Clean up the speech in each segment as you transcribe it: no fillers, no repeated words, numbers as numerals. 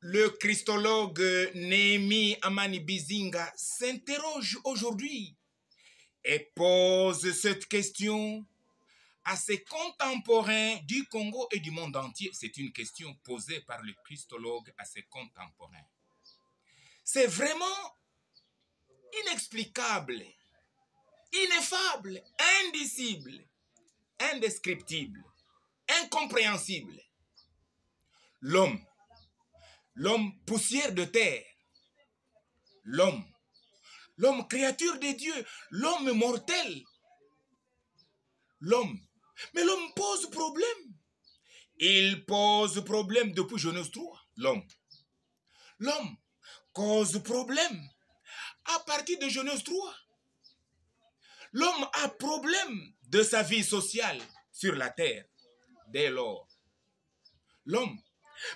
Le christologue Néhémie Amani Bizinga s'interroge aujourd'hui et pose cette question à ses contemporains du Congo et du monde entier. C'est une question posée par le christologue à ses contemporains. C'est vraiment inexplicable, ineffable, indicible, indescriptible, incompréhensible. L'homme poussière de terre, l'homme créature de Dieu, l'homme mortel, l'homme. Mais l'homme pose problème. Il pose problème depuis Genèse 3, l'homme. L'homme cause problème à partir de Genèse 3. L'homme a problème de sa vie sociale sur la terre, dès lors.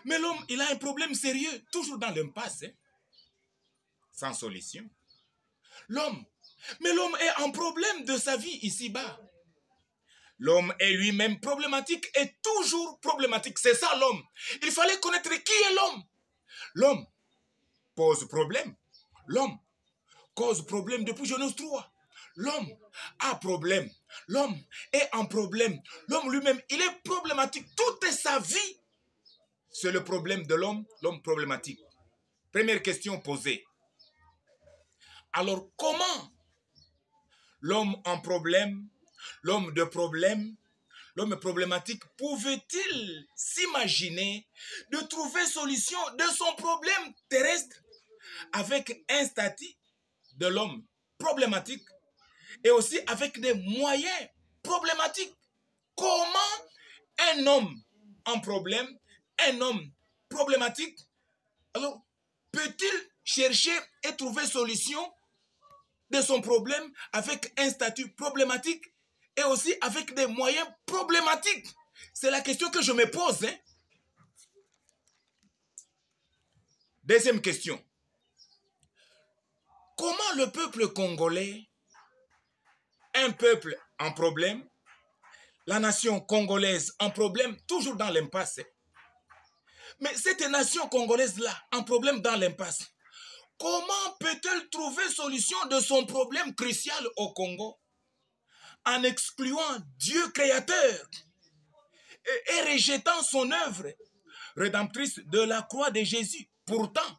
Mais l'homme, il a un problème sérieux, toujours dans l'impasse, sans solution. Mais l'homme est en problème de sa vie ici-bas. L'homme est lui-même problématique et toujours problématique. C'est ça l'homme. Il fallait connaître qui est l'homme. L'homme pose problème. L'homme cause problème depuis Genèse 3. L'homme a problème. L'homme est en problème. L'homme lui-même, il est problématique. Toute sa vie, c'est le problème de l'homme problématique. Première question posée. Alors, comment l'homme en problème, l'homme de problème, l'homme problématique, pouvait-il s'imaginer de trouver solution de son problème terrestre avec un statut de l'homme problématique et aussi avec des moyens problématiques? Comment un homme en problème, un homme problématique, alors peut-il chercher et trouver solution de son problème avec un statut problématique et aussi avec des moyens problématiques? C'est la question que je me pose. Deuxième question. Comment le peuple congolais, un peuple en problème, la nation congolaise en problème, toujours dans l'impasse. Mais cette nation congolaise-là, en problème dans l'impasse, comment peut-elle trouver solution de son problème crucial au Congo en excluant Dieu créateur et rejetant son œuvre rédemptrice de la croix de Jésus? Pourtant,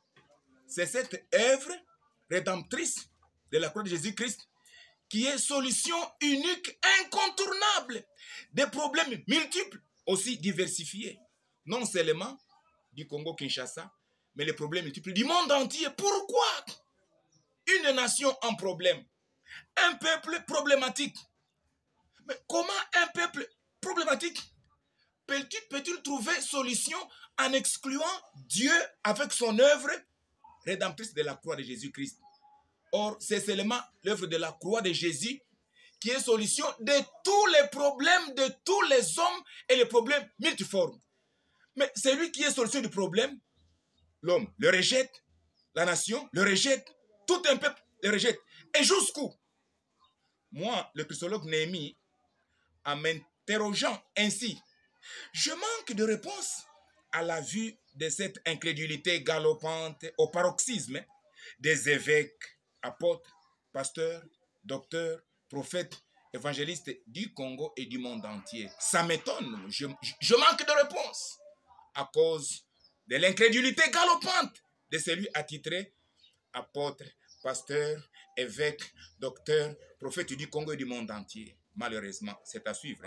c'est cette œuvre rédemptrice de la croix de Jésus-Christ qui est solution unique, incontournable des problèmes multiples, aussi diversifiés, non seulement du Congo-Kinshasa, mais les problèmes multiples du monde entier. Pourquoi une nation en problème, un peuple problématique? Mais comment un peuple problématique peut-il trouver solution en excluant Dieu avec son œuvre rédemptrice de la croix de Jésus-Christ? Or, c'est seulement l'œuvre de la croix de Jésus qui est solution de tous les problèmes de tous les hommes et les problèmes multiformes. Mais celui qui est solution du problème, l'homme le rejette, la nation le rejette, tout un peuple le rejette. Et jusqu'où? Moi, le christologue Néhémie, en m'interrogeant ainsi, je manque de réponse à la vue de cette incrédulité galopante au paroxysme des évêques, apôtres, pasteurs, docteurs, prophètes, évangélistes du Congo et du monde entier. Ça m'étonne, je manque de réponse à cause de l'incrédulité galopante de celui attitré apôtre, pasteur, évêque, docteur, prophète du Congo et du monde entier. Malheureusement, c'est à suivre.